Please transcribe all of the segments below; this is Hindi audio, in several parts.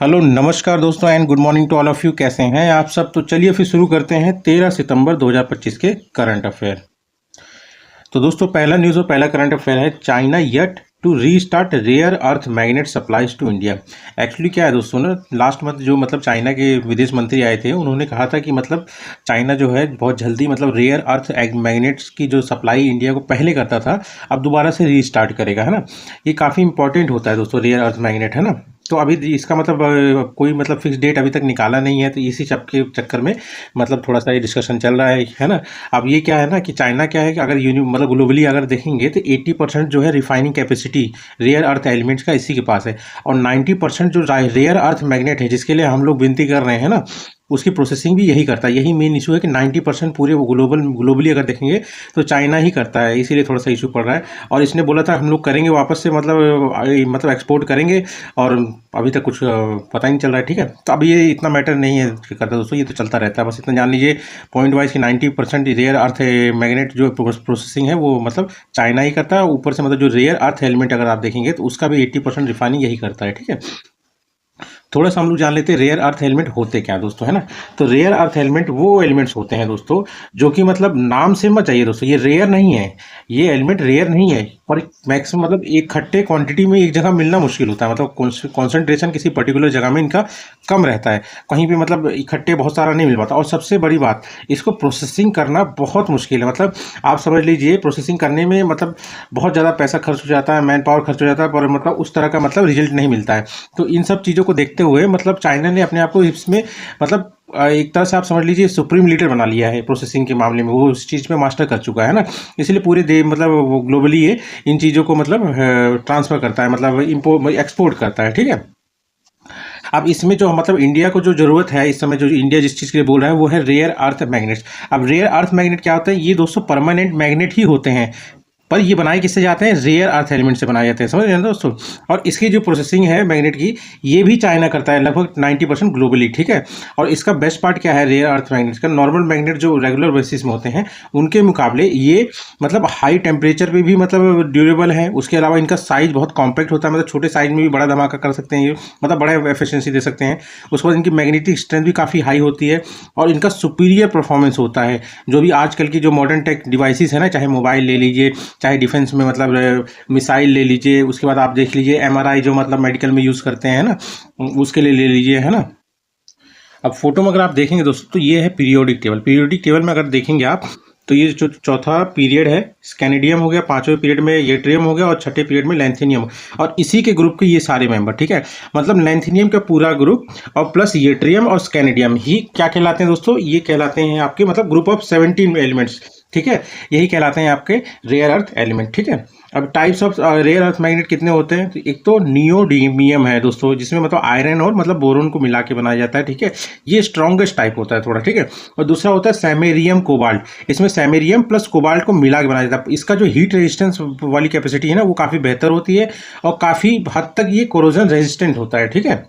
हेलो नमस्कार दोस्तों and good morning to all of you. कैसे हैं आप सब? तो चलिए फिर शुरू करते हैं 13 सितंबर 2025 के करंट अफेयर। तो दोस्तों पहला न्यूज़ और पहला करंट अफेयर है, China yet to restart rare earth magnet supplies to India. Actually क्या है दोस्तों ना, लास्ट मंथ जो चाइना के विदेश मंत्री आए थे, उन्होंने कहा था कि चाइना जो है बहुत जल्दी रेयर अर्थ मैग्नेट्स की जो सप्लाई इंडिया को पहले करता था, अब दोबारा से रीस्टार्ट करेगा, है ना। ये काफ़ी इंपॉर्टेंट होता है दोस्तों रेयर अर्थ मैग्नेट, है ना। तो अभी इसका कोई फिक्स डेट अभी तक निकाला नहीं है, तो इसी के चक्कर में थोड़ा सा ये डिस्कशन चल रहा है ना। अब ये क्या है ना कि चाइना क्या है कि अगर ग्लोबली अगर देखेंगे तो 80% जो है refining capacity rare earth elements का इसी के पास है, और 90% जो रेयर अर्थ मैग्नेट है जिसके लिए हम लोग विनती कर रहे हैं ना, उसकी प्रोसेसिंग भी यही करता है। यही मेन इशू है कि 90% पूरे ग्लोबली अगर देखेंगे तो चाइना ही करता है, इसीलिए थोड़ा सा इशू पड़ रहा है। और इसने बोला था हम लोग करेंगे वापस से एक्सपोर्ट करेंगे, और अभी तक कुछ पता ही नहीं चल रहा है। ठीक है, तो अब ये इतना मैटर नहीं है करता दोस्तों, ये तो चलता रहता है। बस इतना जान लीजिए पॉइंट वाइज कि 90% रेयर अर्थ मैग्नेट जो प्रोसेसिंग है वो चाइना ही करता है। ऊपर से जो रेयर अर्थ एलिमेंट अगर आप देखेंगे तो उसका भी 80% रिफाइनिंग यही करता है। ठीक है, थोड़ा सा हम लोग जान लेते हैं रेयर अर्थ एलिमेंट होते क्या दोस्तों, है ना। तो रेयर अर्थ एलिमेंट वो एलिमेंट्स होते हैं दोस्तों जो कि नाम से मत चाहिए दोस्तों, ये रेयर नहीं है, ये एलिमेंट रेयर नहीं है, और मैक्सिमम इकट्ठे क्वांटिटी में एक जगह मिलना मुश्किल होता है। कॉन्सेंट्रेशन किसी पर्टिकुलर जगह में इनका कम रहता है, कहीं भी इकट्ठे बहुत सारा नहीं मिल पाता। और सबसे बड़ी बात, इसको प्रोसेसिंग करना बहुत मुश्किल है। आप समझ लीजिए प्रोसेसिंग करने में बहुत ज़्यादा पैसा खर्च हो जाता है, मैन पावर खर्च हो जाता है, पर उस तरह का रिजल्ट नहीं मिलता है। तो इन सब चीज़ों को देखते हुए चाइना ने अपने आप को इसमें एक तरह से आप समझ लीजिए सुप्रीम लीडर बना लिया है प्रोसेसिंग के मामले में, वो उस चीज़ में मास्टर कर चुका है ना। इसलिए पूरे वो ग्लोबली ये इन चीज़ों को ट्रांसफ़र करता है, एक्सपोर्ट करता है। ठीक है, अब इसमें जो इंडिया को जो ज़रूरत है इस समय, जो इंडिया जिस चीज़ के लिए बोल रहा है वो है रेयर अर्थ मैग्नेट्स। अब रेयर अर्थ मैग्नेट क्या होता है? ये दोस्तों परमानेंट मैग्नेट ही होते हैं, पर ये बनाए किससे जाते हैं? रेयर अर्थ एलिमेंट से बनाए जाते हैं, समझ रहे हैं दोस्तों। और इसकी जो प्रोसेसिंग है मैग्नेट की, ये भी चाइना करता है लगभग 90% ग्लोबली। ठीक है, और इसका बेस्ट पार्ट क्या है रेयर अर्थ मैग्नेट का? नॉर्मल मैग्नेट जो रेगुलर बेसिस में होते हैं उनके मुकाबले ये हाई टेम्परेचर पे भी ड्यूरेबल है। उसके अलावा इनका साइज बहुत कॉम्पैक्ट होता है, छोटे साइज में भी बड़ा धमाका कर सकते हैं ये, बड़ा एफिशिएंसी दे सकते हैं। उसके बाद इनकी मैग्नेटिक स्ट्रेंथ भी काफ़ी हाई होती है, और इनका सुपीरियर परफॉर्मेंस होता है। जो भी आजकल की जो मॉडर्न टेक डिवाइसेस है ना, चाहे मोबाइल ले लीजिए, चाहे डिफेंस में मिसाइल ले लीजिए, उसके बाद आप देख लीजिए एमआरआई जो मेडिकल में यूज़ करते हैं ना, उसके लिए ले लीजिए, है ना। अब फोटो में अगर आप देखेंगे दोस्तों तो ये है पीरियोडिक टेबल। पीरियोडिक टेबल में अगर देखेंगे आप तो ये जो चौथा पीरियड है स्कैनेडियम हो गया, पांचवें पीरियड में येट्रियम हो गया, और छठे पीरियड में लैंथेनियम, और इसी के ग्रुप के ये सारे मेंबर। ठीक है, लैंथेनियम का पूरा ग्रुप और प्लस येट्रियम और स्कैनेडियम ही क्या कहलाते हैं दोस्तों? ये कहलाते हैं आपके ग्रुप ऑफ 17 एलिमेंट्स। ठीक है, यही कहलाते हैं आपके रेयर अर्थ एलिमेंट। ठीक है, अब types of rare earth magnet कितने होते हैं? तो एक तो नियोडीमियम है दोस्तों, जिसमें आयरन और बोरोन को मिला के बनाया जाता है। ठीक है, ये स्ट्रॉन्गेस्ट टाइप होता है थोड़ा। ठीक है, और दूसरा होता है सैमेरियम कोबाल्ट, इसमें सैमेरियम प्लस कोबाल्ट को मिला के बनाया जाता है। इसका जो हीट रेजिस्टेंस वाली कैपेसिटी है ना वो काफ़ी बेहतर होती है, और काफ़ी हद तक ये कोरोजन रेजिस्टेंट होता है। ठीक है,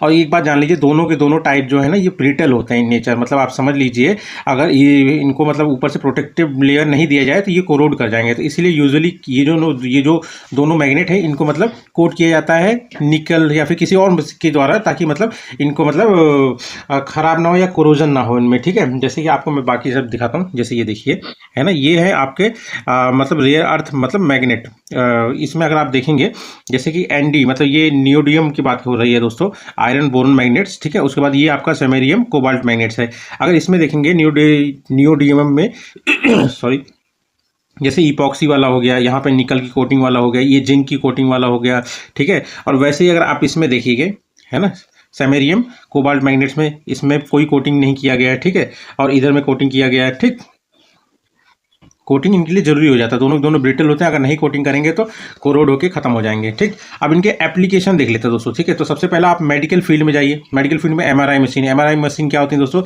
और एक बात जान लीजिए दोनों के दोनों टाइप जो है ना ये ब्रिटल होते हैं इन नेचर। आप समझ लीजिए अगर ये इनको ऊपर से प्रोटेक्टिव लेयर नहीं दिया जाए तो ये कोरोड कर जाएंगे। तो इसलिए यूजुअली ये जो दोनों मैग्नेट है इनको कोट किया जाता है निकल या फिर किसी और के द्वारा, ताकि इनको खराब ना हो या कोरोजन ना हो इनमें। ठीक है, जैसे कि आपको मैं बाकी सब दिखाता हूँ, जैसे ये देखिए है ना, ये है आपके रेयर अर्थ मैग्नेट। इसमें अगर आप देखेंगे जैसे कि एनडी ये नियोडियम की बात हो रही है दोस्तों, आयरन बोरोन मैग्नेट्स। ठीक है, उसके बाद ये आपका सैमेरियम कोबाल्ट मैग्नेट्स है। अगर इसमें देखेंगे नियोडियम में सॉरी, जैसे इपॉक्सी वाला हो गया, यहाँ पे निकल की कोटिंग वाला हो गया, ये जिंक की कोटिंग वाला हो गया। ठीक है, और वैसे ही अगर आप इसमें देखिए है ना, सैमेरियम कोबाल्ट मैग्नेट्स में इसमें कोई कोटिंग नहीं किया गया है। ठीक है, और इधर में कोटिंग किया गया है। ठीक, कोटिंग इनके लिए जरूरी हो जाता है, दोनों ब्रिटल होते हैं, अगर नहीं कोटिंग करेंगे तो कोरोड होके खत्म हो जाएंगे। ठीक, अब इनके एप्लीकेशन देख लेते हैं दोस्तों। ठीक है, तो सबसे पहला आप मेडिकल फील्ड में जाइए। मेडिकल फील्ड में एमआरआई मशीन क्या होती है दोस्तों?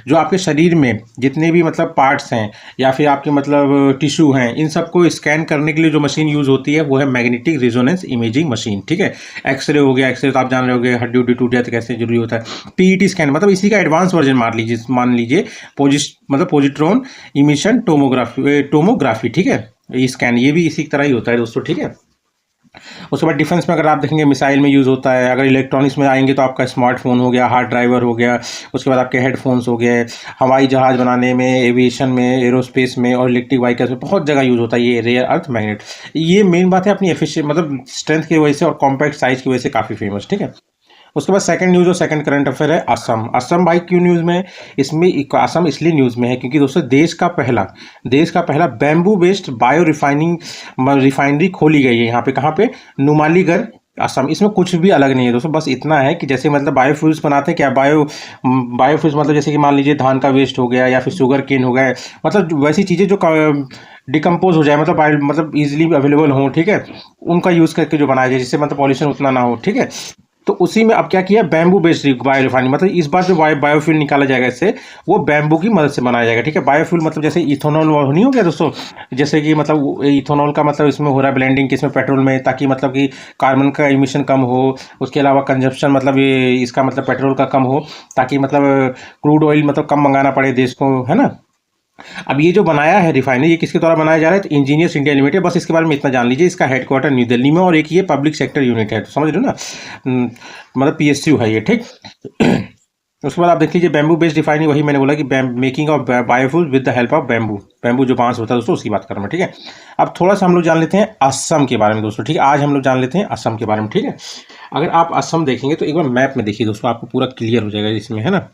जो आपके शरीर में जितने भी पार्ट्स हैं या फिर आपके टिश्यू हैं, इन सबको स्कैन करने के लिए जो मशीन यूज होती है वो है मैग्नेटिक रेजोनेंस इमेजिंग मशीन। ठीक है, एक्सरे हो गया, एक्सरे तो आप जान रहे होंगे हड्डी उड्डी टूट जाए तो कैसे जरूरी होता है। पीईटी स्कैन इसी का एडवांस वर्जन मान लीजिए पोजिट्रॉन इमिशन टोमोग्राफी। ठीक है, ये स्कैन ये भी इसी तरह ही होता है दोस्तों। ठीक है, उसके बाद डिफेंस में अगर आप देखेंगे मिसाइल में यूज़ होता है। अगर इलेक्ट्रॉनिक्स में आएंगे तो आपका स्मार्टफोन हो गया, हार्ड ड्राइवर हो गया, उसके बाद आपके हेडफोन्स हो गए। हवाई जहाज़ बनाने में, एविएशन में, एरोस्पेस में और इलेक्ट्रिक व्हीकल्स में बहुत जगह यूज़ होता है ये रेयर अर्थ मैग्नेट। ये मेन बात है अपनी एफिशिएंट मतलब स्ट्रेंथ की वजह से और कॉम्पैक्ट साइज की वजह से काफ़ी फेमस, ठीक है। उसके बाद सेकंड न्यूज़ और सेकंड करंट अफेयर है असम। असम भाई क्यों न्यूज़ में है? इसमें असम इसलिए न्यूज़ में है क्योंकि दोस्तों देश का पहला बैम्बू बेस्ड बायो रिफाइनरी खोली गई है यहाँ पे। कहाँ पे? नुमालीगढ़, असम। इसमें कुछ भी अलग नहीं है दोस्तों, बस इतना है कि जैसे मतलब बायोफ्यूल्स बनाते हैं क्या, बायोफ्यूल्स मतलब जैसे कि मान लीजिए धान का वेस्ट हो गया या फिर शुगर केन हो गया, मतलब वैसी चीज़ें जो डिकम्पोज हो जाए, मतलब इजीली अवेलेबल हो, ठीक है, उनका यूज़ करके जो बनाया जाए जिससे मतलब पॉल्यूशन उतना ना हो, ठीक है। तो उसी में अब क्या किया, बैम्बू बेस्ड बायो रिफाइनिंग, मतलब इस बार जो बायोफ्यूल निकाला जाएगा इससे वो बैम्बू की मदद से बनाया जाएगा, ठीक है। बायोफ्यूल मतलब जैसे इथेनॉल नहीं हो गया दोस्तों, जैसे कि मतलब इथेनॉल का मतलब इसमें हो रहा है ब्लेंडिंग किसमें, पेट्रोल में, ताकि मतलब कि कार्बन का इमिशन कम हो। उसके अलावा कंजप्शन मतलब ये इसका मतलब पेट्रोल का कम हो, ताकि मतलब क्रूड ऑयल मतलब कम मंगाना पड़े देश को, है ना। अब ये जो बनाया है रिफाइनरी, ये किसके द्वारा बनाया जा रहा है? तो इंजीनियर्स इंडिया लिमिटेड। बस इसके बारे में इतना जान लीजिए, इसका हेडक्वार्टर न्यू दिल्ली में और एक ये पब्लिक सेक्टर यूनिट है, तो समझ रहे हो ना, मतलब पीएसयू है ये, ठीक। उसके बाद आप देख लीजिए बैम्बू बेस्ड रिफाइनरी, वही मैंने बोला कि making of biofuel with the help of bamboo जो बांस होता है दोस्तों, उसकी बात कर रहा हूँ, ठीक है। अब थोड़ा सा हम लोग जान लेते हैं असम के बारे में दोस्तों, ठीक है। आज हम लोग जान लेते हैं असम के बारे में, ठीक है। अगर आप असम देखेंगे तो एक बार मैप में देखिए दोस्तों, आपको पूरा क्लियर हो जाएगा इसमें, है ना।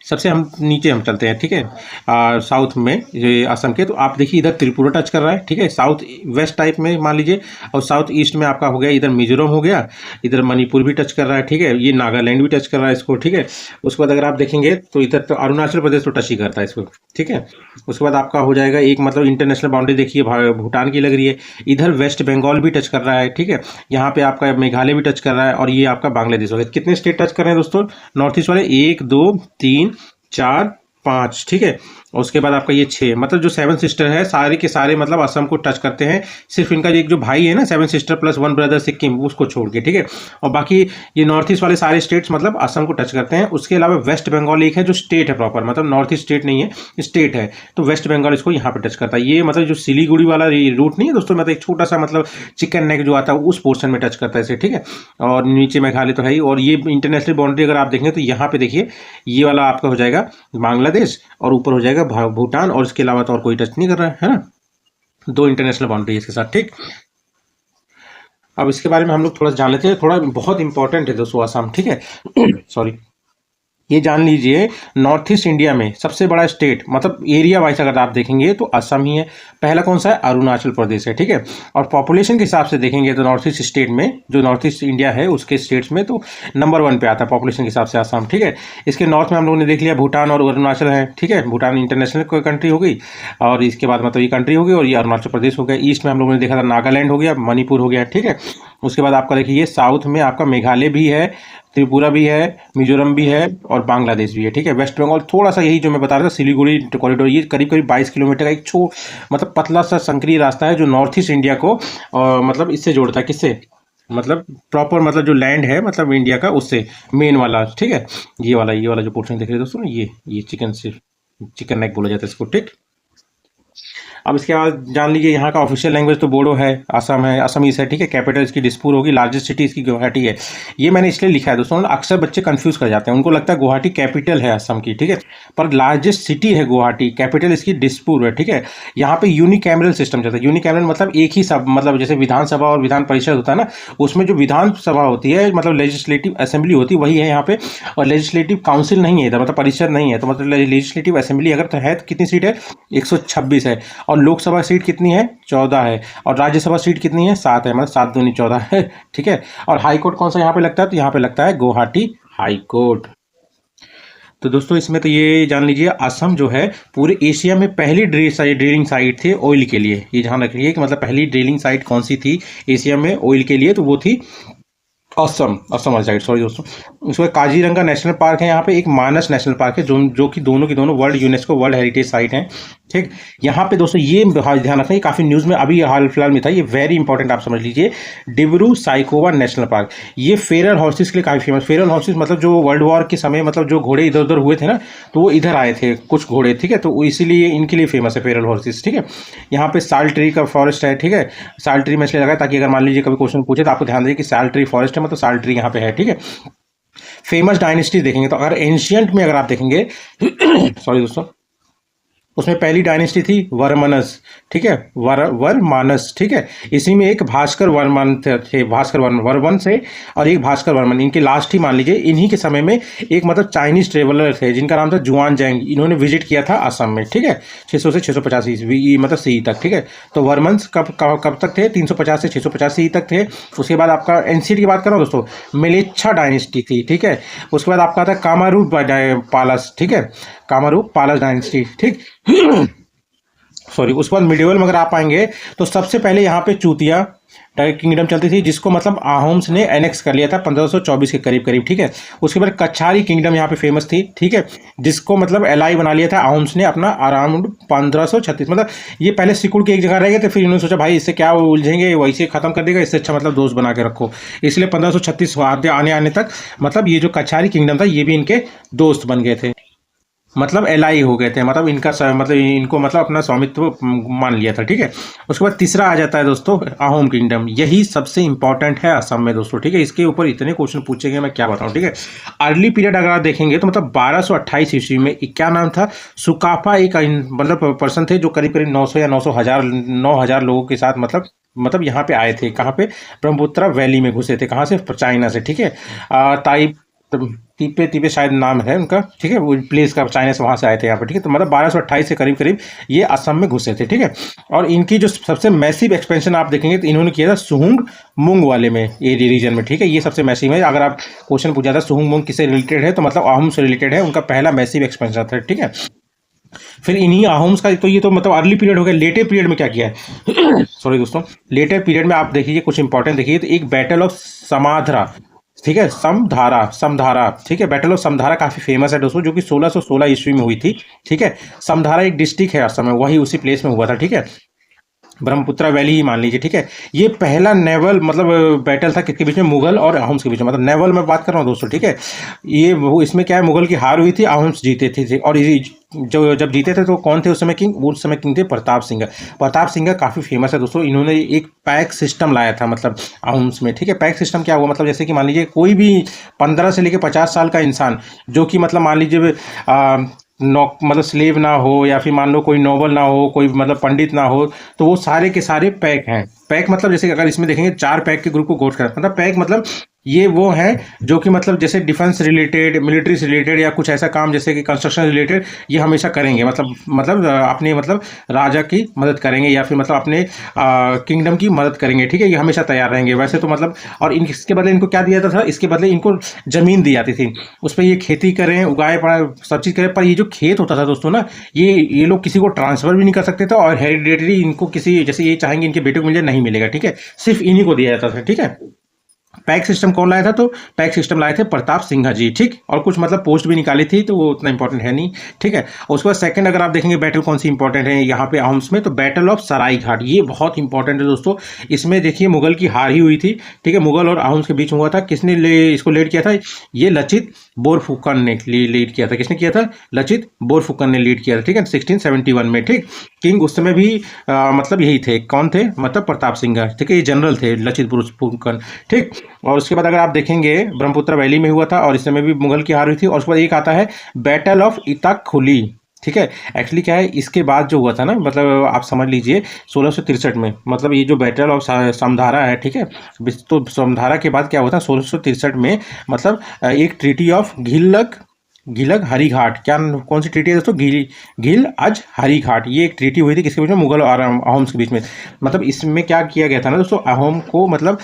सबसे हम नीचे हम चलते हैं, ठीक है। साउथ में ये असम के, तो आप देखिए इधर त्रिपुरा टच कर रहा है, ठीक है, साउथ वेस्ट टाइप में मान लीजिए। और साउथ ईस्ट में आपका हो गया इधर मिजोरम हो गया, इधर मणिपुर भी टच कर रहा है, ठीक है, ये नागालैंड भी टच कर रहा है इसको, ठीक है। उसके बाद अगर आप देखेंगे तो इधर तो अरुणाचल प्रदेश तो टच ही करता है इसको, ठीक है। उसके बाद आपका हो जाएगा एक मतलब इंटरनेशनल बाउंड्री देखिए भूटान की लग रही है। इधर वेस्ट बंगाल भी टच कर रहा है, ठीक है। यहाँ पे आपका मेघालय भी टच कर रहा है और ये आपका बांग्लादेश हो गया। कितने स्टेट टच कर रहे हैं दोस्तों नॉर्थ ईस्ट वाले? 1 2 3 4 5, ठीक है। और उसके बाद आपका ये 6, मतलब जो 7 सिस्टर है सारे के सारे मतलब असम को टच करते हैं। सिर्फ इनका एक जो भाई है ना 7 सिस्टर प्लस 1 ब्रदर सिक्किम, उसको छोड़ के, ठीक है। और बाकी ये नॉर्थ ईस्ट वाले सारे स्टेट्स मतलब असम को टच करते हैं। उसके अलावा वेस्ट बंगाल एक है जो स्टेट है प्रॉपर, मतलब नॉर्थ ईस्ट स्टेट नहीं है, स्टेट है, तो वेस्ट बंगाल इसको यहाँ पे टच करता है। ये मतलब जो सिलीगुड़ी वाला रूट नहीं है दोस्तों, मतलब एक छोटा सा मतलब चिकन नेक जो आता है उस पोर्शन में टच करता है इसे, ठीक है। और नीचे मेघालय तो है ही। और ये इंटरनेशनल बाउंड्री अगर आप देखेंगे तो यहाँ पे देखिए ये वाला आपका हो जाएगा बांग्लादेश और ऊपर हो जाएगा भूटान, और इसके अलावा तो और कोई टच नहीं कर रहा है ना। 2 इंटरनेशनल बाउंड्री इसके साथ, ठीक। अब इसके बारे में हम लोग थोड़ा जान लेते हैं, थोड़ा बहुत इंपॉर्टेंट है दोस्तों असम, ठीक है। सॉरी, ये जान लीजिए नॉर्थ ईस्ट इंडिया में सबसे बड़ा स्टेट मतलब एरिया वाइज अगर आप देखेंगे तो असम ही है। पहला कौन सा है? अरुणाचल प्रदेश है, ठीक है। और पॉपुलेशन के हिसाब से देखेंगे तो नॉर्थ ईस्ट स्टेट में, जो नॉर्थ ईस्ट इंडिया है उसके स्टेट्स में तो नंबर 1 पे आता है पॉपुलेशन के हिसाब से असम, ठीक है। इसके नॉर्थ में हम लोगों ने देख लिया भूटान और अरुणाचल है, ठीक है। भूटान इंटरनेशनल कंट्री हो गई और इसके बाद मतलब ये कंट्री हो गई, और ये अरुणाचल प्रदेश हो गया। ईस्ट में हम लोगों ने देखा था नागालैंड हो गया, मणिपुर हो गया, ठीक है। उसके बाद आपका देखिए साउथ में आपका मेघालय भी है, त्रिपुरा भी है, मिजोरम भी है और बांग्लादेश भी है, ठीक है। वेस्ट बंगाल थोड़ा सा यही जो मैं बता रहा था सिलीगुड़ी कॉरिडोर, ये करीब करीब 22 किलोमीटर का एक मतलब पतला सा संकरी रास्ता है जो नॉर्थ ईस्ट इंडिया को मतलब इससे जोड़ता है, किससे, मतलब प्रॉपर मतलब जो लैंड है मतलब इंडिया का उससे मेन वाला, ठीक है। ये वाला जो पोर्शन देख रहे हैं दोस्तों, ये चिकन नेक बोला जाता है इसको, ठीक। अब इसके बाद जान लीजिए यहाँ का ऑफिशियल लैंग्वेज तो बोडो है, असम है, असमीज है, ठीक है। कैपिटल इसकी दिसपुर होगी, लार्जेस्ट सिटी इसकी गुवाहाटी है। ये मैंने इसलिए लिखा है दोस्तों, अक्सर बच्चे कंफ्यूज कर जाते हैं, उनको लगता है गुवाहाटी कैपिटल है असम की, ठीक है, पर लार्जेस्ट सिटी है गुवाहाटी, कैपिटल इसकी दिसपुर है, ठीक है। यहाँ पे यूनिकैमरल सिस्टम चलता है। यूनिकैमरल मतलब एक ही सब, मतलब जैसे विधानसभा और विधान परिषद होता है ना, उसमें जो विधानसभा होती है मतलब लेजिस्लेटिव असेंबली होती है वही है यहाँ पे, और लेजिस्लेटिव काउंसिल नहीं है इधर, मतलब परिषद नहीं है। तो मतलब लेजिस्लेटिव असेंबली अगर तो है तो कितनी सीट है? 126 है। और लोकसभा सीट कितनी है? 14 है। और राज्यसभा सीट कितनी है? 7 है, मतलब 7 दूनी 14 है, ठीक है। और हाई कोर्ट कौन सा यहाँ पे लगता है? तो यहाँ पे लगता है गुवाहाटी हाई कोर्ट। तो दोस्तों इसमें तो ये जान लीजिए असम जो है पूरे एशिया में पहली ड्रिलिंग साइट थी ऑयल के लिए। ये ध्यान रखिए कि मतलब पहली ड्रिलिंग साइट कौन सी थी एशिया में ऑयल के लिए, तो वो थी असम, असम वाली साइड, सॉरी दोस्तों। उसके बाद काजीरंगा नेशनल पार्क है, यहाँ पे एक मानस नेशनल पार्क है, जो कि दोनों की दोनों world UNESCO world heritage site हैं। ठीक, यहाँ पे दोस्तों ये ध्यान रखना, ये काफ़ी न्यूज़ में अभी हाल फिलहाल में था, ये वेरी इंपॉर्टेंट आप समझ लीजिए। डिब्रू साइखोवा नेशनल पार्क, ये फेरल हॉर्सेस के लिए काफ़ी फेमस। फेरल हॉर्सेस मतलब जो वर्ल्ड वॉर के समय मतलब जो घोड़े इधर उधर हुए थे ना, तो वो इधर आए थे कुछ घोड़े, ठीक है, तो इसीलिए इनके लिए फेमस है फेरल हॉर्सेस। ठीक है, यहाँ पे साल ट्री का फॉरेस्ट है। ठीक है, साल ट्री में इसलिए लगा ताकि अगर मान लीजिए कभी क्वेश्चन पूछे तो आपको ध्यान दीजिए कि साल ट्री फॉरेस्ट है, मतलब साल ट्री यहाँ पे है। ठीक है, फेमस डायनेस्टी देखेंगे तो अगर एंशियंट में अगर आप देखेंगे सॉरी दोस्तों, उसमें पहली डायनेस्टी थी वर्मनस। ठीक है, वर्मानस। ठीक है, इसी में एक भास्कर वर्मन थे, भास्कर वर्मन वर्मन से, और एक भास्कर वर्मन, इनके लास्ट ही मान लीजिए। इन्हीं के समय में एक मतलब चाइनीज ट्रेवलर थे जिनका नाम था जुआन जैंग, इन्होंने विजिट किया था असम में। ठीक है, 600 से 650 ईस्वी मतलब सी तक। ठीक है, तो वर्मन्स कब तक थे, 350 से 650 सी तक थे। उसके बाद आपका एनसीटी की बात करो दोस्तों, मिलेच्छा डायनेस्टी थी। ठीक है, उसके बाद आपका था कामारू पालस। ठीक है, कामारू पालस डायनेस्टी। ठीक सॉरी, उसके बाद मिडिवल में अगर आप आएंगे तो सबसे पहले यहाँ पे चूतिया किंगडम चलती थी, जिसको मतलब आहोम्स ने एनेक्स कर लिया था 1524 के करीब करीब। ठीक है, उसके बाद कछारी किंगडम यहाँ पे फेमस थी। ठीक है, जिसको मतलब एलाई बना लिया था आहोम्स ने अपना अराउंड 1536। मतलब ये पहले सिकुड़ के एक जगह रह गए थे, फिर इन्होंने सोचा भाई इससे क्या उलझेंगे, वैसे खत्म कर देगा, इससे अच्छा मतलब दोस्त बना के रखो। इसलिए 1536 आने तक मतलब ये जो कछारी किंगडम था ये भी इनके दोस्त बन गए थे, मतलब एलाई हो गए थे, मतलब इनका मतलब इनको मतलब अपना स्वामित्व मान लिया था। ठीक है, उसके बाद तीसरा आ जाता है दोस्तों अहोम किंगडम, यही सबसे इंपॉर्टेंट है असम में दोस्तों। ठीक है, इसके ऊपर इतने क्वेश्चन पूछेंगे मैं क्या बताऊं। ठीक है, अर्ली पीरियड अगर आप देखेंगे तो मतलब 1228 ईस्वी में क्या नाम था, सुकाफा एक मतलब पर्सन थे जो करीब करीब 900 या 9,000 लोगों के साथ मतलब यहाँ पे आए थे। कहाँ पे, ब्रह्मपुत्रा वैली में घुसे थे। कहाँ से, चाइना से। ठीक है, ताई तीपे तीपे शायद नाम है उनका। ठीक है, वो प्लेस का, चाइना से वहाँ से आए थे यहाँ पे। ठीक है, तो मतलब 1228 से करीब करीब ये असम में घुसे थे। ठीक है, और इनकी जो सबसे मैसिव एक्सपेंशन आप देखेंगे तो इन्होंने किया था सुहुंग मुंग वाले में, ये रीजन में। ठीक है, ये सबसे मैसिव है। अगर आप क्वेश्चन पूछा था सुहुंग मुंग किससे रिलेटेड है, तो मतलब अहोम से रिलेटेड है, उनका पहला मैसिव एक्सपेंशन था। ठीक है, फिर इन्हीं अहोम्स का, तो ये तो मतलब अर्ली पीरियड हो गया। लेटर पीरियड में क्या किया है सॉरी दोस्तों, लेटर पीरियड में आप देखिए कुछ इंपॉर्टेंट देखिए, तो एक बैटल ऑफ समाधरा। ठीक है, समधारा। ठीक है, बैटल ऑफ समधारा काफी फेमस है दोस्तों, जो कि 1616 ईस्वी में हुई थी। ठीक है, समधारा एक डिस्ट्रिक्ट है असम में, वही उसी प्लेस में हुआ था। ठीक है, ब्रह्मपुत्रा वैली ही मान लीजिए। ठीक है, ये पहला नेवल मतलब बैटल था किसके बीच में, मुगल और अहोम्स के बीच में, मतलब नेवल में बात कर रहा हूँ दोस्तों। ठीक है, ये वो इसमें क्या है, मुगल की हार हुई थी, अहोम्स जीते थे। और ये जो जब जीते थे तो कौन थे उस समय किंग, उस समय किंग थे प्रताप सिंह। प्रताप सिंह काफ़ी फेमस है दोस्तों, इन्होंने एक पैक सिस्टम लाया था मतलब अहोम्स में। ठीक है, पैक सिस्टम क्या हुआ, मतलब जैसे कि मान लीजिए कोई भी 15 से लेकर 50 साल का इंसान, जो कि मतलब मान लीजिए मतलब स्लेव ना हो, या फिर मान लो कोई नोबल ना हो, कोई मतलब पंडित ना हो, तो वो सारे के सारे पैक हैं। पैक मतलब जैसे अगर इसमें देखेंगे 4 पैक के ग्रुप को गोट कर, मतलब पैक मतलब ये वो हैं जो कि मतलब जैसे डिफेंस रिलेटेड, मिलिट्री से रिलेटेड, या कुछ ऐसा काम जैसे कि कंस्ट्रक्शन रिलेटेड, ये हमेशा करेंगे। मतलब अपने मतलब राजा की मदद करेंगे, या फिर मतलब अपने किंगडम की मदद करेंगे। ठीक है, ये हमेशा तैयार रहेंगे वैसे तो मतलब। और इसके बदले इनको क्या दिया जाता था, इसके बदले इनको ज़मीन दी जाती थी, उस पर ये खेती करें, उगाए पड़े, सब चीज़ करें। पर ये जो खेत होता था दोस्तों ना, ये लोग किसी को ट्रांसफ़र भी नहीं कर सकते थे, और हेरिडेटरी इनको किसी, जैसे ये चाहेंगे इनके बेटे को मिल जाए, नहीं मिलेगा। ठीक है, सिर्फ इन्हीं को दिया जाता था। ठीक है, पैक सिस्टम कौन लाया था, तो पैक सिस्टम लाए थे प्रताप सिंह जी। ठीक, और कुछ मतलब पोस्ट भी निकाली थी, तो वो उतना इंपॉर्टेंट है नहीं। ठीक है, और उसके बाद सेकंड अगर आप देखेंगे बैटल कौन सी इंपॉर्टेंट है यहाँ पे अहोम्स में, तो बैटल ऑफ सराय घाट, ये बहुत इंपॉर्टेंट है दोस्तों। इसमें देखिए मुगल की हार ही हुई थी। ठीक है, मुगल और अहोम्स के बीच में हुआ था। किसने इसको लीड किया था, ये लचित बोरफुकन ने लीड किया था। किसने किया था, लचित बोरफुकन ने लीड किया था। ठीक है, 1671 में। ठीक, किंग उस समय भी मतलब यही थे, कौन थे, मतलब प्रताप सिंह। ठीक है, ये जनरल थे लचित बोरफुकन। ठीक, और उसके बाद अगर आप देखेंगे ब्रह्मपुत्र वैली में हुआ था, और इस समय भी मुगल की हार हुई थी। और उसके बाद एक आता है बैटल ऑफ इताखुली। ठीक है, एक्चुअली क्या है, इसके बाद जो हुआ था ना, मतलब आप समझ लीजिए 1663 में, मतलब ये जो बैटल ऑफ समधारा है। ठीक है, तो समधारा के बाद क्या हुआ था 1663 में, मतलब एक ट्रीटी ऑफ घिलग हरिघाट, क्या कौन सी ट्रीटी है दोस्तों, घिल अज हरिघाट, ये एक ट्रीटी हुई थी किसके बीच में, मुगल और अहोम्स के बीच में। मतलब इसमें क्या किया गया था ना दोस्तों, अहोम को मतलब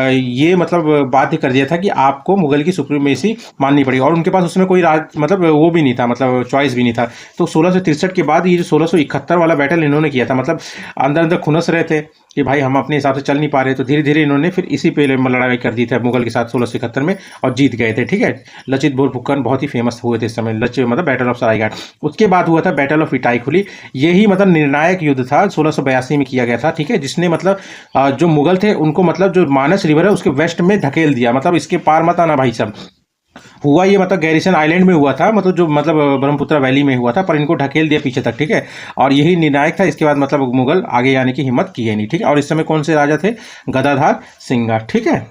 ये मतलब बाध्य कर दिया था कि आपको मुगल की सुप्रीमेसी माननी पड़ेगी, और उनके पास उसमें कोई मतलब वो भी नहीं था, मतलब चॉइस भी नहीं था। तो 1663 के बाद ये जो 1671 वाला बैटल इन्होंने किया था, मतलब अंदर अंदर खुनस रहे थे, कि भाई हम अपने हिसाब से चल नहीं पा रहे, तो धीरे धीरे इन्होंने फिर इसी पे लड़ाई कर दी थी मुगल के साथ 1671 में और जीत गए थे। ठीक है, लचित बोरफुकन बहुत ही फेमस हुए थे इस समय, मतलब बैटल ऑफ सरायघाट। उसके बाद हुआ था बैटल ऑफ इटाईखुली, यही मतलब निर्णायक युद्ध था, 1682 में किया गया था। ठीक है, जिसने मतलब जो मुगल थे उनको मतलब जो मानस रिवर है उसके वेस्ट में धकेल दिया, मतलब इसके पार मत आना भाई सब। हुआ ये मतलब गैरिसन आइलैंड में हुआ था, मतलब जो मतलब ब्रह्मपुत्र वैली में हुआ था, पर इनको ढकेल दिया पीछे तक। ठीक है, और यही निर्णायक था। इसके बाद मतलब मुगल आगे आने की हिम्मत किए नहीं। ठीक है, और इस समय कौन से राजा थे? गदाधर सिंह। ठीक है,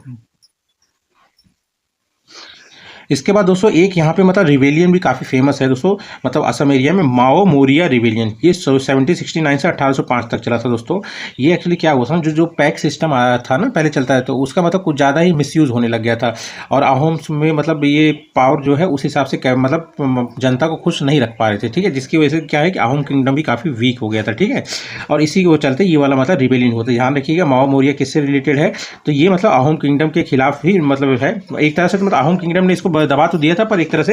इसके बाद दोस्तों एक यहाँ पे मतलब रिवेलियन भी काफ़ी फेमस है दोस्तों, मतलब असम एरिया में माओ मोरिया रिवेलियन। ये 1769 से 1805 तक चला था दोस्तों। ये एक्चुअली क्या हुआ था, जो जो पैक सिस्टम आया था ना पहले चलता है, तो उसका मतलब कुछ ज़्यादा ही मिसयूज़ होने लग गया था। और अहोम्स में मतलब ये पावर जो है उस हिसाब से मतलब जनता को खुश नहीं रख पा रहे थे। ठीक है, जिसकी वजह से क्या है कि अहोम किंगडम भी काफ़ी वीक हो गया था। ठीक है, और इसी के वो चलते ये वाला मतलब रिवेलियन होता है। ध्यान रखिएगा माओ मोरिया किससे रिलेटेड है, तो ये मतलब अहोम किंगडम के खिलाफ ही मतलब है एक तरह से। तो मतलब अहोम किंगडम ने इसको दबा तो दिया था, पर एक तरह से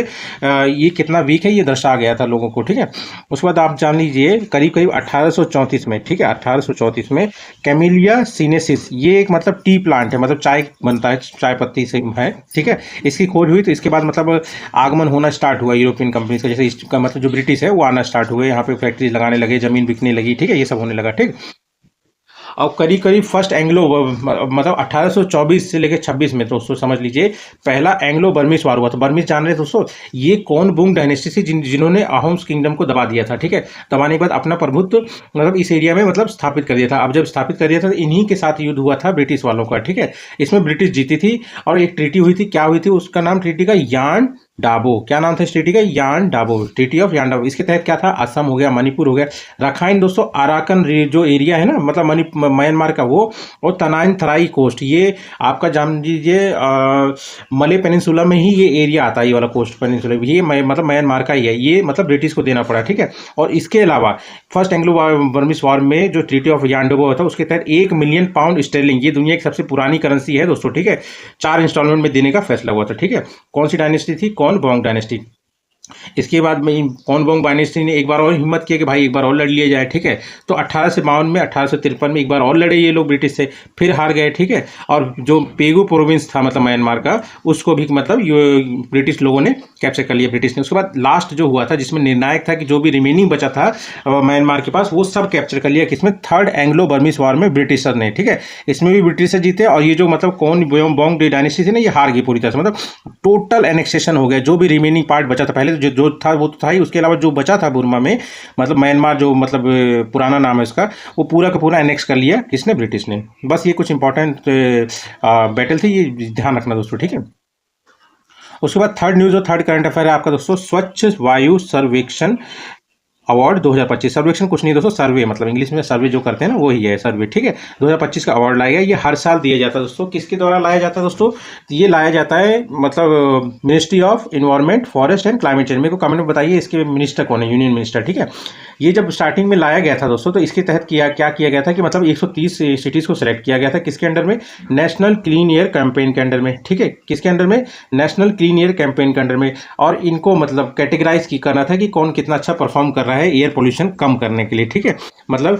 ये कितना वीक है ये दर्शा गया था लोगों को। ठीक है, उसके बाद आप जान लीजिए करीब करीब 1834 में, ठीक है 1834 में कैमिलिया सीनेसिस, ये एक मतलब टी प्लांट है, मतलब चाय बनता है, चाय पत्ती से है। ठीक है, इसकी खोज हुई, तो इसके बाद मतलब आगमन होना स्टार्ट हुआ यूरोपियन कंपनीज का, जैसे इसका मतलब जो ब्रिटिश है वो आना स्टार्ट हुए, यहाँ पे फैक्ट्रीज लगाने लगे, जमीन बिकने लगी। ठीक है, ये सब होने लगा। ठीक, और करीब करीब फर्स्ट एंग्लो मतलब 1824 से लेकर 26 में दोस्तों समझ लीजिए पहला एंग्लो बर्मिस वार हुआ था। बर्मिस जान रहे दोस्तों, ये कौन डायनेस्टी थी जिन्होंने अहोम्स किंगडम को दबा दिया था। ठीक है, दबाने के बाद अपना प्रभुत्व मतलब इस एरिया में मतलब स्थापित कर दिया था। अब जब स्थापित कर दिया था तो इन्हीं के साथ युद्ध हुआ था ब्रिटिश वालों का। ठीक है, इसमें ब्रिटिश जीती थी और एक ट्रीटी हुई थी। क्या हुई थी? उसका नाम ट्रीटी का यान डाबो। क्या नाम था इस ट्रीटी का? यान डाबो, ट्रीटी ऑफ यान डाबो। इसके तहत क्या था? असम हो गया, मणिपुर हो गया, राखाइन दोस्तों, अराकन जो एरिया है ना मतलब म्यांमार का वो, और तनाइन थराई कोस्ट, ये आपका जान लीजिए मले पेनिनसुला में ही ये एरिया आता है, ये वाला कोस्ट पेनिनसुला, ये मतलब म्यांमार का ही है। ये मतलब ब्रिटिश को देना पड़ा। ठीक है, और इसके अलावा फर्स्ट एंग्लो बर्मिस वॉर में जो ट्रीटी ऑफ यान डाबो था उसके तहत 1 मिलियन पाउंड स्टर्लिंग, ये दुनिया की सबसे पुरानी करेंसी है दोस्तों। ठीक है, 4 इंस्टॉलमेंट में देने का फैसला हुआ था। ठीक है, कौन सी डायनेस्टी थी? कौन बोंग डायनेस्टी। इसके बाद में कौन बोंग डायनेस्टी ने एक बार और हिम्मत किया कि भाई एक बार और लड़ लिया जाए। ठीक है, तो 1852 में 1853 में एक बार और लड़े ये लोग ब्रिटिश से, फिर हार गए। ठीक है, और जो पेगू प्रोविंस था मतलब म्यांमार का, उसको भी मतलब ब्रिटिश लोगों ने कैप्चर कर लिया ब्रिटिश ने। उसके बाद लास्ट जो हुआ था जिसमें निर्णायक था कि जो भी रिमेनिंग बचा था म्यांमार के पास वो सब कैप्चर कर लिया, किसमें? थर्ड एंग्लो बर्मिस वॉर में ब्रिटिशर ने। ठीक है, इसमें भी ब्रिटिशर जीते, और ये जो मतलब कौन बोंग डायनेस्टी थी ना, ये हार गई पूरी तरह से, मतलब टोटल एनेक्सेशन हो गया। जो भी रिमेनिंग पार्ट बचा था, पहले जो था वो तो था ही, उसके अलावा जो बचा था बुर्मा में मतलब म्यांमार जो मतलब पुराना नाम है उसका, वो पूरा का पूरा एनेक्स कर लिया किसने? ब्रिटिश ने। बस ये कुछ इंपॉर्टेंट बैटल थी, ये ध्यान रखना दोस्तों। ठीक है, उसके बाद थर्ड न्यूज़ और थर्ड करंट अफेयर है आपका दोस्तों, स्वच्छ वायु सर्वेक्षण अवार्ड 2025। सर्वेक्षण कुछ नहीं दोस्तों, सर्वे, मतलब इंग्लिश में सर्वे जो करते हैं ना वही है सर्वे। ठीक है, 2025 का अवार्ड लाया गया। ये हर साल दिया जाता है दोस्तों। किसके द्वारा लाया जाता है दोस्तों? ये लाया जाता है मतलब ministry of environment, forest and climate change. मेरे को कमेंट में बताइए इसके मिनिस्टर कौन है, यूनियन मिनिस्टर। ठीक है, ये जब स्टार्टिंग में लाया गया था दोस्तों, तो इसके तहत क्या किया गया था कि मतलब 130 सिटीज़ को सिलेक्ट किया गया था। किसके अंडर में? नेशनल क्लीन एयर कैंपेन के अंडर में। ठीक है, किसके अंडर में? नेशनल क्लीन एयर कैंपेन के अंडर में। और इनको मतलब कैटेगराइज करना था कि कौन कितना अच्छा परफॉर्म कर रहा है एयर पोल्यूशन कम करने के लिए। ठीक है, मतलब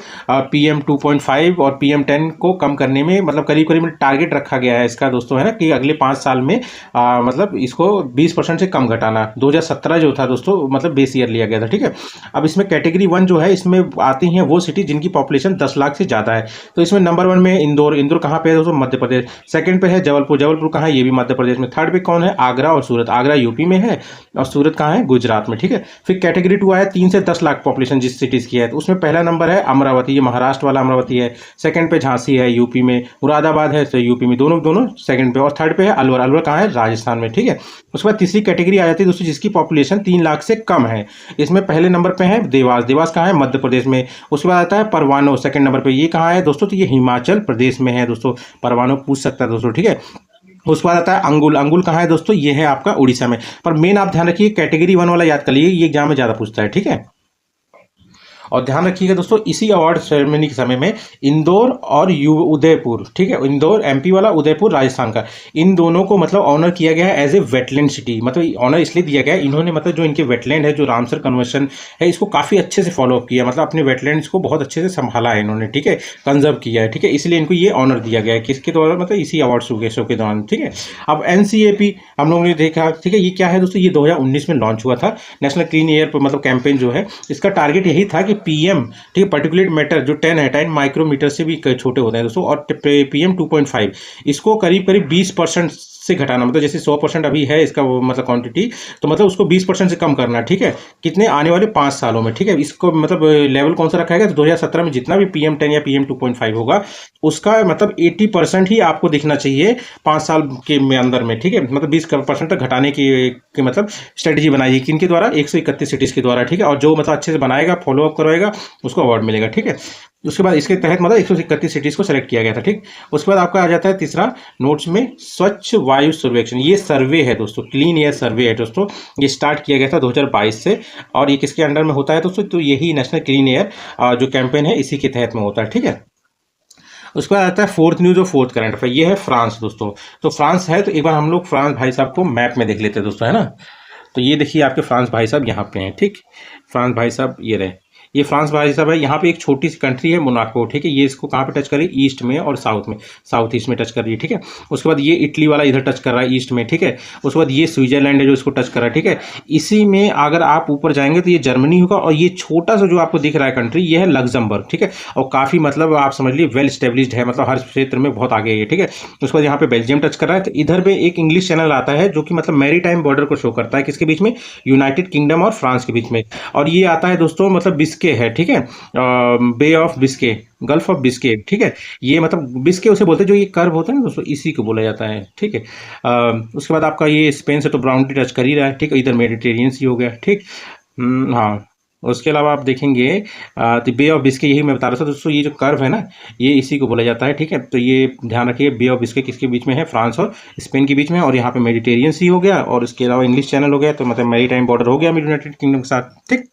PM 2.5 और PM 10 को कम करने में मतलब करीब करीब टारगेट रखा गया है इसका दोस्तों, है ना, कि अगले 5 साल में मतलब इसको 20% से कम घटाना। 2017 जो था दोस्तों मतलब बेस ईयर लिया गया था। ठीक है, अब इसमें कैटेगरी 1 जो है इसमें आती हैं वो सिटी जिनकी पॉपुलेशन 10 लाख से ज़्यादा है। तो इसमें नंबर 1 में इंदौर कहाँ पे है दोस्तों? मध्य प्रदेश। सेकंड पे है जबलपुर कहाँ है? ये भी मध्य प्रदेश में। थर्ड पे कौन है? आगरा और सूरत। आगरा यूपी में है और सूरत कहाँ है? गुजरात में। ठीक है, फिर कैटेगरी 2 आया 3 से 10 लाख पॉपुलेशन जिस सिटीज़ की है, तो उसमें पहला नंबर है अमरावती, ये महाराष्ट्र वाला अमरावती है। सेकंड पे झांसी है यूपी में, मुरादाबाद है तो यूपी में, दोनों सेकंड पे। और थर्ड पे है अलवर कहाँ है? राजस्थान में। ठीक है, उसके बाद तीसरी कैटेगरी आ जाती है दोस्तों जिसकी पॉपुलेशन 3 लाख से कम है। इसमें पहले नंबर पे है देवास कहाँ है? मध्य प्रदेश में। उसके बाद आता है परवानो सेकंड नंबर पे, ये कहाँ है दोस्तों? तो ये हिमाचल प्रदेश में है दोस्तों। परवानो पूछ सकता है दोस्तों। ठीक है, उसके बाद आता है अंगुल कहाँ है दोस्तों? ये है आपका उड़ीसा में। पर मेन आप ध्यान रखिए कैटेगरी 1 वाला याद कर लीजिए, ये एग्जाम में ज़्यादा पूछता है। ठीक है, और ध्यान रखिएगा दोस्तों, इसी अवार्ड सेरेमनी के समय में इंदौर और उदयपुर, ठीक है, इंदौर एमपी वाला, उदयपुर राजस्थान का, इन दोनों को मतलब ऑनर किया गया है एज ए वेटलैंड सिटी। मतलब ऑनर इसलिए दिया गया है, इन्होंने मतलब जो इनके वेटलैंड है, जो रामसर कन्वर्शन है, इसको काफ़ी अच्छे से फॉलो अप किया, मतलब अपने वेटलैंड्स को बहुत अच्छे से संभाला है इन्होंने, ठीक है, कंजर्व किया है, ठीक है, इसलिए इनको ये ऑनर दिया गया है किसके द्वारा, मतलब इसी अवार्ड शो के दौरान, ठीक है। अब एनसीएपी हम लोगों ने देखा, ठीक है, ये क्या है दोस्तों, ये 2019 में लॉन्च हुआ था, नेशनल क्लीन एयर मतलब कैंपेन जो है, इसका टारगेट यही था कि पीएम, ठीक है, पर्टिकुलेट मैटर जो 10 है, 10 माइक्रोमीटर से भी छोटे होते हैं दोस्तों, और पीएम 2.5 इसको करीब करीब 20% से घटाना, मतलब जैसे 100% अभी है इसका वो मतलब क्वांटिटी, तो मतलब उसको 20% से कम करना, ठीक है, कितने आने वाले 5 सालों में, ठीक है। इसको मतलब लेवल कौन सा रखा है, तो 2017 में जितना भी PM10 या PM 2.5 होगा, उसका मतलब 80% ही आपको दिखना चाहिए 5 साल के में अंदर में, ठीक है, मतलब 20% तक घटाने की मतलब स्ट्रेटेजी बनाई है किनके द्वारा, 131 सिटीज के द्वारा, ठीक है, और जो मतलब अच्छे से बनाएगा, फॉलो अप करवाएगा, उसको अवार्ड मिलेगा, ठीक है। उसके बाद इसके तहत मतलब 131 सिटीज को सेलेक्ट किया गया था, ठीक। उसके बाद आपका आ जाता है तीसरा नोट्स में, स्वच्छ वायु सर्वेक्षण। ये सर्वे है दोस्तों, क्लीन एयर सर्वे है दोस्तों, ये स्टार्ट किया गया था 2022 से, और ये किसके अंडर में होता है दोस्तों, तो यही नेशनल क्लीन एयर जो कैंपेन है इसी के तहत में होता है, ठीक है। उसके बाद आता है फोर्थ न्यूज और फोर्थ करंट अफेयर, ये है फ्रांस दोस्तों। तो फ्रांस है, तो एक बार हम लोग फ्रांस भाई साहब को मैप में देख लेते हैं दोस्तों, है ना। तो ये देखिए आपके फ्रांस भाई साहब यहाँ पे हैं, ठीक, फ्रांस भाई साहब ये रहे, ये फ्रांस भाई साहब है। यहाँ पे एक छोटी सी कंट्री है मोनाको, ठीक है, ये इसको कहाँ पे टच कर रही है, ईस्ट में और साउथ में, साउथ ईस्ट में टच कर रही है, ठीक है। उसके बाद ये इटली वाला इधर टच कर रहा है ईस्ट में, ठीक है। उसके बाद ये स्विट्जरलैंड है जो इसको टच कर रहा है, ठीक है। इसी में अगर आप ऊपर जाएंगे तो ये जर्मनी होगा, और ये छोटा सा जो आपको दिख रहा है कंट्री, ये है लग्जमबर्ग, ठीक है, और काफ़ी मतलब आप समझ लीजिए वेल स्टेब्लिश्ड है, मतलब हर क्षेत्र में बहुत आगे है, ठीक है। उसके बाद यहाँ पे बेल्जियम टच कर रहा है, तो इधर पे एक इंग्लिश चैनल आता है जो कि मतलब मैरी टाइम बॉर्डर को शो करता है, किसके बीच में, यूनाइटेड किंगडम और फ्रांस के बीच में, और ये आता है दोस्तों मतलब बिस्के है, ठीक है, bay of Biscay, gulf of Biscay, ठीक है। ये मतलब बिस्के उसे बोलते हैं, जो ये कर्व होता है ना दोस्तों, इसी को बोला जाता है, ठीक है। उसके बाद आपका ये स्पेन से तो ब्राउनली टच कर ही रहा है, ठीक है, इधर मेडिटेरियन सी हो गया, ठीक। हाँ, उसके अलावा आप देखेंगे तो बे ऑफ बिस्के, यही मैं बता रहा था दोस्तों, ये जो कर्व है ना, ये इसी को बोला जाता है, ठीक है। तो ये ध्यान रखिए, बे ऑफ बिस्के किसके बीच में है, फ्रांस और स्पेन के बीच में, और यहाँ पे मेडिटेरियन सी हो गया, और इसके अलावा इंग्लिश चैनल हो गया, तो मतलब मैरी टाइम बॉर्डर हो गया यूनाइटेड किंगडम के साथ, ठीक।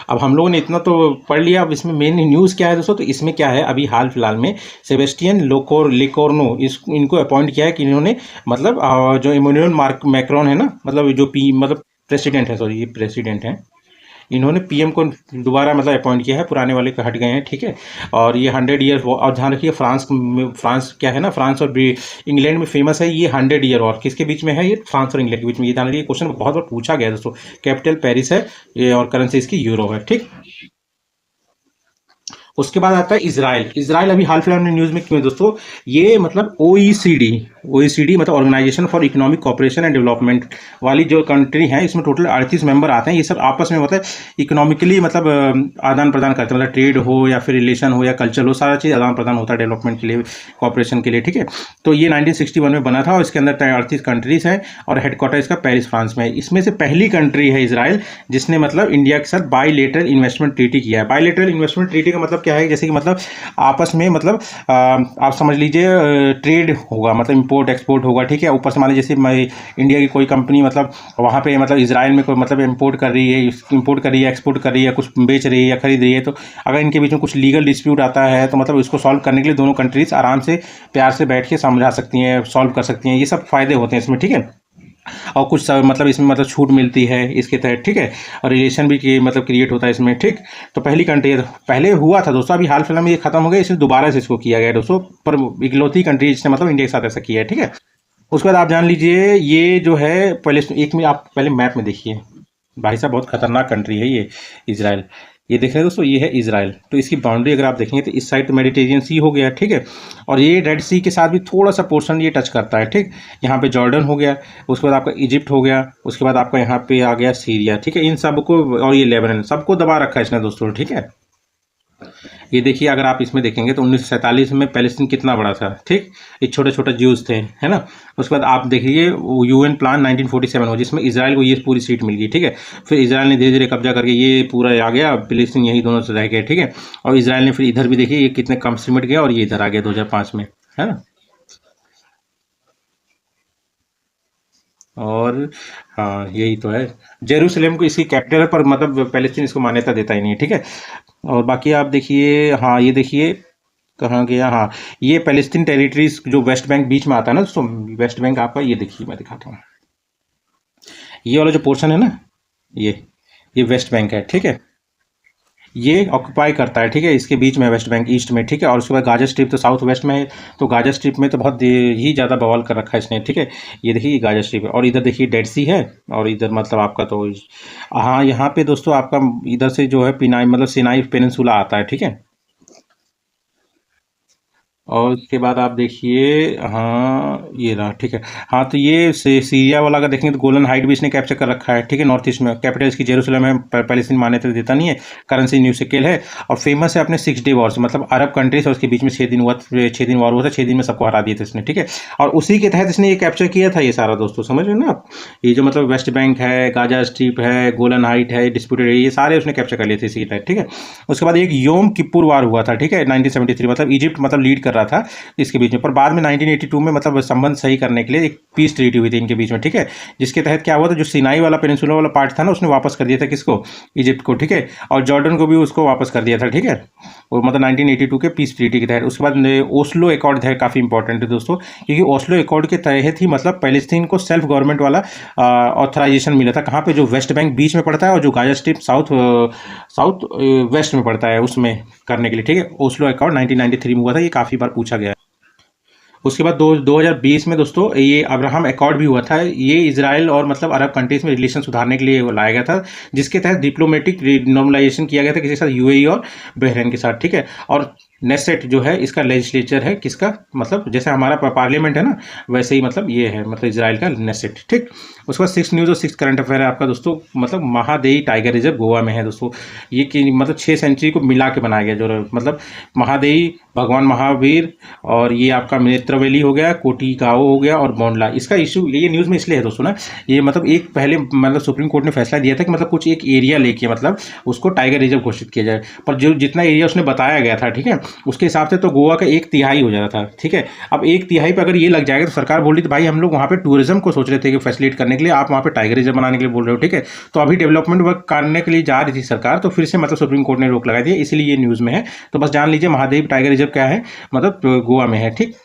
अब हम लोगों ने इतना तो पढ़ लिया, अब इसमें मेन न्यूज़ क्या है दोस्तों, तो इसमें क्या है, अभी हाल फिलहाल में सेबेस्टियन लेकोर्नो इनको अपॉइंट किया है कि इन्होंने मतलब जो इमैनुअल मैक्रोन है ना, मतलब जो मतलब प्रेसिडेंट है, सॉरी ये प्रेसिडेंट है, इन्होंने पीएम को दोबारा मतलब अपॉइंट किया है, पुराने वाले का हट गए हैं, ठीक है। और ये 100 ईयर, और ध्यान रखिए फ्रांस क्या है ना, फ्रांस और इंग्लैंड में फेमस है ये 100 ईयर, और किसके बीच में है, ये फ्रांस और इंग्लैंड के बीच में। ये ध्यान रखिए, क्वेश्चन बहुत बार पूछा गया है दोस्तों। कैपिटल पेरिस है ये, और करेंसी इसकी यूरो है, ठीक। उसके बाद आता है इजराइल। इजराइल अभी हाल फिलहाल में न्यूज़ में क्यों है दोस्तों, ये मतलब ओईसीडी मतलब organisation for economic cooperation and development वाली जो कंट्री है, इसमें टोटल 38 मेंबर आते हैं। ये सब आपस में मतलब इकोनॉमिकली मतलब आदान प्रदान करते हैं, मतलब ट्रेड हो या फिर रिलेशन हो या कल्चर हो, सारा चीज़ आदान प्रदान होता है डेवलपमेंट के लिए, कॉपरेशन के लिए, ठीक है। तो ये 1961 में बना था, और इसके अंदर 38 कंट्रीज हैं, और हेडक्वार्टर इसका पेरिस फ्रांस में है। इसमें से पहली कंट्री है इजराइल जिसने मतलब इंडिया के साथ बाईलेटरल इन्वेस्टमेंट ट्रीटी किया है। बाईलेटरल इन्वेस्टमेंट ट्रीटी का मतलब क्या है, जैसे कि मतलब आपस में मतलब आप समझ लीजिए ट्रेड होगा, मतलब इंपोर्ट एक्सपोर्ट होगा, ठीक है। ऊपर से मान लीजिए जैसे इंडिया की कोई कंपनी मतलब वहाँ पे मतलब इजराइल में कोई मतलब इंपोर्ट कर रही है, एक्सपोर्ट कर रही है, कुछ बेच रही है या खरीद रही है, तो अगर इनके बीच में कुछ लीगल डिस्प्यूट आता है, तो मतलब इसको सॉल्व करने के लिए दोनों कंट्रीज आराम से प्यार से बैठ के समझा सकती हैं, सॉल्व कर सकती हैं। ये सब फायदे होते हैं इसमें, ठीक है। और कुछ मतलब इसमें मतलब छूट मिलती है इसके तहत, ठीक है, और रिलेशन भी मतलब क्रिएट होता है इसमें, ठीक। तो पहली कंट्री है, पहले हुआ था दोस्तों, अभी हाल फिलहाल में ये खत्म हो गया, इसलिए दोबारा से इसको किया गया है दोस्तों, पर इकलौती कंट्री जिसने मतलब इंडिया के साथ ऐसा किया है, ठीक है। उसके बाद आप जान लीजिए, ये जो है पहले एक में आप पहले मैप में देखिए भाई साहब, बहुत खतरनाक कंट्री है ये इजराइल। ये देख रहे हैं दोस्तों, ये है इजराइल, तो इसकी बाउंड्री अगर आप देखेंगे तो इस साइड तो मेडिटेरियन सी हो गया, ठीक है, और ये रेड सी के साथ भी थोड़ा सा पोर्शन ये टच करता है, ठीक। यहाँ पे जॉर्डन हो गया, उसके बाद आपका इजिप्ट हो गया, उसके बाद आपका यहाँ पे आ गया सीरिया, ठीक है, इन सबको, और ये लेबनान, सबको दबा रखा है इसने दोस्तों, ठीक है। ये देखिए, अगर आप इसमें देखेंगे तो 1947 में पैलेस्टीन कितना बड़ा था, ठीक, ये छोटे छोटे ज्यूज थे, है ना। उसके बाद आप देखिए यूएन प्लान 1947 हो, जिसमें इजराइल को ये पूरी सीट मिल गई, ठीक है। फिर इजराइल ने धीरे धीरे कब्जा करके ये पूरा आ गया, पैलेस्टीन यही दोनों से रह गए, ठीक है। और इजराइल ने फिर इधर भी देखिए ये कितने कम सिमट गया, और ये इधर आ गया 2005 में, है ना। और हाँ यही तो है, जेरूसलेम को इसकी कैपिटल है, पर मतलब पैलेस्टीन इसको मान्यता देता ही नहीं है, ठीक है। और बाकी आप देखिए, हाँ ये देखिए कहाँ गया, हाँ ये पैलेस्टीन टेरिटरीज जो वेस्ट बैंक बीच में आता है ना दोस्तों, वेस्ट बैंक आपका, ये देखिए मैं दिखाता हूँ, ये वाला जो पोर्शन है ना, ये वेस्ट बैंक है, ठीक है। ये ऑक्यूपाई करता है, ठीक है, इसके बीच में वेस्ट बैंक ईस्ट में, ठीक है। और उसके बाद गाजा स्ट्रिप तो साउथ वेस्ट में है, तो गाजा स्ट्रिप में तो बहुत ही ज़्यादा बवाल कर रखा है इसने, ठीक है। ये देखिए ये गाजा स्ट्रिप है, और इधर देखिए डेड सी है, और इधर मतलब आपका तो हाँ यहाँ पे दोस्तों आपका इधर से जो है पिनाई मतलब सिनाई पेनिनसुला आता है, ठीक है। और उसके बाद आप देखिए, हाँ ये रहा, ठीक है। हाँ तो ये सीरिया वाला अगर देखेंगे तो गोलन हाइट भी इसने कैप्चर कर रखा है, ठीक है। नॉर्थ ईस्ट में कैपिटल इसकी जेरूसलम है, पैलेस्टीन मान्यता देता नहीं है, करेंसी न्यू शेकेल है। और फेमस है अपने 6 डे वॉर से, मतलब अरब कंट्रीज और उसके बीच में 6 दिन हुआ, 6 दिन वॉर हुआ था, 6 दिन में सबको हरा दिया था इसने, ठीक है। और उसी के तहत इसने ये कैप्चर किया था ये सारा, दोस्तों समझ रहे हो ना आप। ये जो मतलब वेस्ट बैंक है, गाजा स्ट्रिप है, गोलन हाइट है, डिस्प्यूटेड है, ये सारे उसने कैप्चर कर लिए थे इसी के तहत, ठीक है। उसके बाद एक योम किप्पुर वार हुआ था, ठीक है, 1973, मतलब इजिप्ट मतलब लीड कर रहा था इसके बीच में। पर बाद में 1982 में मतलब संबंध सही करने के लिए एक पीस ट्रीटी हुई थी इनके बीच में, ठीक है। जिसके तहत क्या हुआ था, जो सिनाई वाला पेनिनसुला वाला पार्ट था ना, उसने वापस कर दिया था किसको, इजिप्ट को, ठीक है। और जॉर्डन को भी उसको वापस कर दिया था, ठीक है। और मतलब 1982 के पीस ट्रीटी के तहत। उसके बाद ओस्लो अकॉर्ड है, काफ़ी इंपॉर्टेंट है दोस्तों, क्योंकि ओस्लो अकॉर्ड के तहत ही मतलब पैलेस्तीन को सेल्फ गवर्नमेंट वाला ऑथराइजेशन मिला था। कहाँ पे, जो वेस्ट बैंक बीच में पड़ता है और जो Gaza strip south south west में पड़ता है, उसमें करने के लिए, ठीक है। ओस्लो अकॉर्ड 1993 में हुआ था, ये काफ़ी बार पूछा गया है। उसके बाद 2020 में दोस्तों ये अब्राहम अकॉर्ड भी हुआ था। ये इजराइल और मतलब अरब कंट्रीज में रिलेशन सुधारने के लिए वो लाया गया था, जिसके तहत डिप्लोमेटिक नॉर्मलाइजेशन किया गया था किसी के साथ, यूएई और बहरीन के साथ, ठीक है। और नेसेट जो है इसका लेजिस्लेचर है किसका, मतलब जैसे हमारा पार्लियामेंट है ना, वैसे ही मतलब ये है, मतलब इजराइल का नेसेट, ठीक। उसके बाद 6 न्यूज़ और 6 करंट अफेयर है आपका दोस्तों, मतलब महादेई टाइगर रिजर्व गोवा में है दोस्तों। ये कि मतलब 6 सेंचुरी को मिला के बनाया गया, जो मतलब महादेई, भगवान महावीर, और ये आपका नेत्रवैली हो गया, कोटी गाँव हो गया, और बोंडला। इसका इशू ये न्यूज़ में इसलिए है दोस्तों ना, ये मतलब एक पहले मतलब सुप्रीम कोर्ट ने फैसला दिया था कि मतलब कुछ एक एरिया लेके मतलब उसको टाइगर रिजर्व घोषित किया जाए, पर जो जितना एरिया उसने बताया गया था, ठीक है, उसके हिसाब से तो गोवा का 1/3 हो जाना था, ठीक है। अब 1/3 पे अगर ये लग जाएगा तो सरकार बोल रही थी भाई हम लोग वहाँ पे टूरिज्म को सोच रहे थे कि फैसिलिटेट करने के लिए, आप वहाँ पे टाइगर रिजर्व बनाने के लिए बोल रहे हो, ठीक है। तो अभी डेवलपमेंट वर्क करने के लिए जा रही थी सरकार, तो फिर से मतलब सुप्रीम कोर्ट ने रोक लगा दी, इसलिए ये न्यूज़ में है। तो बस जान लीजिए महादेव टाइगर रिजर्व क्या है, मतलब गोवा में है, ठीक।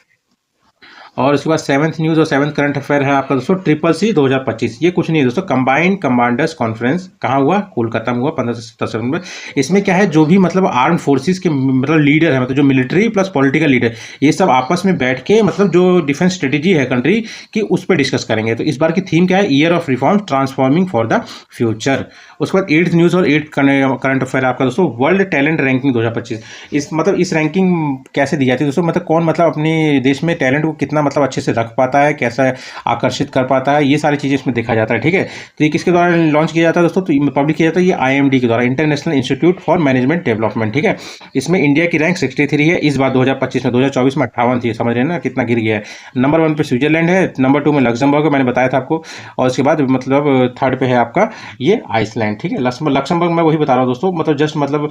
और उसके बाद 7th न्यूज़ और 7th करंट अफेयर है आपका दोस्तों, CCC 2025। ये कुछ नहीं है दोस्तों, कंबाइंड कमांडर्स कॉन्फ्रेंस कहाँ हुआ, कोलकाता में हुआ 15 से 17 सितंबर। इसमें क्या है, जो भी मतलब आर्म फोर्सेस के मतलब लीडर है, मतलब जो मिलिट्री प्लस पॉलिटिकल लीडर, ये सब आपस में बैठ के मतलब जो डिफेंस स्ट्रेटेजी है कंट्री की, उस पर डिस्कस करेंगे। तो इस बार की थीम क्या है, year of reform transforming for the future. उसके बाद 8th न्यूज़ और 8th करंट अफेयर आपका दोस्तों, वर्ल्ड टैलेंट रैंकिंग 2025। इस मतलब इस रैंकिंग कैसे दी जाती है दोस्तों, मतलब कौन मतलब अपने देश में टैलेंट को कितना मतलब अच्छे से रख पाता है, कैसा आकर्षित कर पाता है, ये सारी चीज़ें इसमें देखा जाता है, ठीक है। तो ये किसके द्वारा लॉन्च किया जाता है दोस्तों, तो पब्लिक किया जाता है ये IMD के द्वारा, international institute for management development, ठीक है। इसमें इंडिया की रैंक 63 है इस बार 2025 में, 2024 में 58 थी, समझ रहे हैं ना कितना गिर गया है। नंबर 1 पे स्विट्जरलैंड है, नंबर 2 में लक्समबर्ग है, मैंने बताया था आपको। और उसके बाद मतलब 3rd पे है आपका ये आइसलैंड, ठीक है। लक्समबर्ग मैं वही बता रहा हूँ दोस्तों, मतलब जस्ट मतलब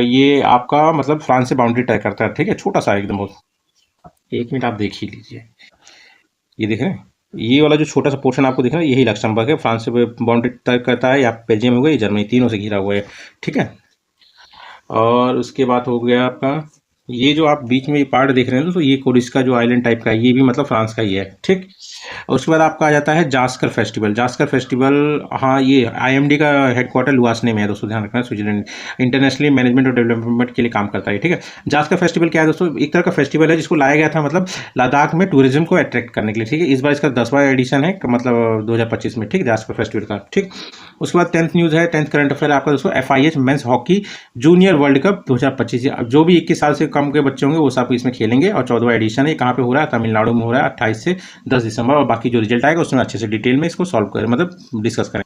ये आपका मतलब फ्रांस से बाउंड्री तय करता है, ठीक है, छोटा सा एकदम बहुत। 1 मिनट आप देख ही लीजिए, ये देख रहे हैं, ये वाला जो छोटा सा पोर्शन आपको दिख रहा है यही लक्समबर्ग है, फ्रांस से बाउंड्री तय करता है, या बेल्जियम हो गया, ये जर्मनी, तीनों से घिरा हुआ है, ठीक है। और उसके बाद हो गया आपका ये जो आप बीच में ये पार्ट देख रहे हैं तो ये कोरिस का जो आइलैंड टाइप का है, ये भी मतलब फ्रांस का ही है, ठीक। और उसके बाद आपका आ जाता है जास्कर फेस्टिवल। जास्कर फेस्टिवल, हाँ ये IMD का हेडक्वार्टर लुआसने में है दोस्तों, ध्यान रखना, स्विट्जरलैंड। इंटरनेशनली मैनेजमेंट और डेवलपमेंट के लिए काम करता है, ठीक है। जास्कर फेस्टिवल क्या है दोस्तों, एक तरह का फेस्टिवल है जिसको लाया गया था मतलब लद्दाख में टूरिज्म को अट्रैक्ट करने के लिए, ठीक है। इस बार इसका 10वां एडिशन है मतलब 2025 में, ठीक, जास्कर फेस्टिवल का, ठीक। उसके बाद 10th न्यूज़ है, 10th करंट अफेयर आपका दोस्तों, FIH men's hockey junior world cup 2025। जो भी 21 साल से कम के बच्चे होंगे वो सब इसमें खेलेंगे, और 14वां एडिशन है। कहाँ पे हो रहा है, तमिलनाडु में हो रहा है 28 से 10 दिसंबर। और बाकी जो रिजल्ट आएगा उसमें अच्छे से डिटेल में इसको सॉल्व करें, मतलब डिस्कस करें।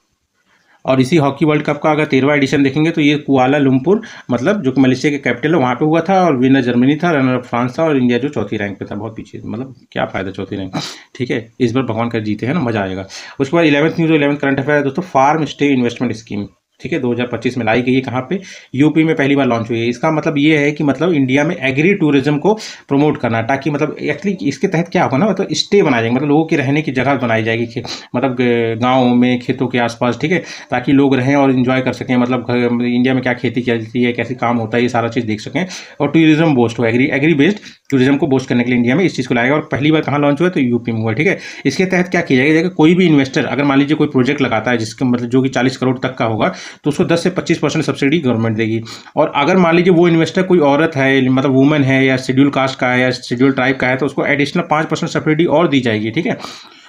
और इसी हॉकी वर्ल्ड कप का अगर 13वां एडिशन देखेंगे तो ये कुआलालंपुर मतलब जो कि मलेशिया के कैपिटल है वहाँ पे हुआ था, और विनर जर्मनी था, रनर फ्रांस था, और इंडिया जो चौथी रैंक पे था, बहुत पीछे, मतलब क्या फायदा चौथी रैंक, ठीक है। इस बार भगवान कर जीते हैं ना, मजा आएगा। उसके बाद 11th news 11th current affair है दोस्तों, फार्म स्टे इन्वेस्टमेंट स्कीम। ठीक है, 2025 में लाई गई है। कहाँ पे? यूपी में पहली बार लॉन्च हुई है। इसका मतलब ये है कि मतलब इंडिया में एग्री टूरिज्म को प्रमोट करना, ताकि मतलब एक्चुअली इसके तहत क्या होगा ना, मतलब स्टे बनाई जाएगी, मतलब लोगों की रहने की जगह बनाई जाएगी, मतलब गाँव में खेतों के आसपास, ठीक है, ताकि लोग रहें और इन्जॉय कर सकें, मतलब इंडिया में क्या खेती चलती है, कैसे काम होता है, ये सारा चीज़ देख सकें, और टूरिज्म बूस्ट हो, एग्री बेस्ड टूरिज्म को बूस्ट करने के लिए इंडिया में इस चीज़ को लाएगा। और पहली बार कहाँ लॉन्च हुआ? तो यूपी में हुआ। ठीक है, इसके तहत क्या किया जाएगा? कोई भी इन्वेस्टर अगर मान लीजिए कोई प्रोजेक्ट लगाता है जिसका मतलब जो कि 40 करोड़ तक का होगा, तो उसको 10 से 25% सब्सिडी गवर्नमेंट देगी। और अगर मान लीजिए वो इन्वेस्टर कोई औरत है, मतलब वुमेन है, या शेड्यूल कास्ट का है, या शेड्यूल ट्राइब का है, तो उसको एडिशनल 5% सब्सिडी और दी जाएगी। ठीक है,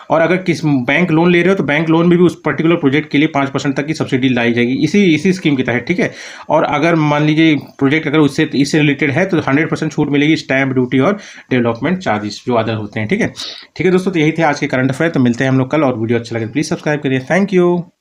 और अगर किस बैंक लोन ले रहे हो तो बैंक लोन में भी उस पर्टिकुलर प्रोजेक्ट के लिए 5% तक की सब्सिडी लाई जाएगी, इसी स्कीम के तहत। ठीक है, और अगर मान लीजिए प्रोजेक्ट अगर इससे रिलेटेड है तो 100% छूट मिलेगी स्टैम्प ड्यूटी और डेवलपमेंट चार्जेस जो अदर होते हैं। ठीक है दोस्तों, तो यही थे आज के करंट अफेयर। तो मिलते हैं हम लोग कल, और वीडियो अच्छा लगे प्लीज़ सब्सक्राइब करिए। Thank you.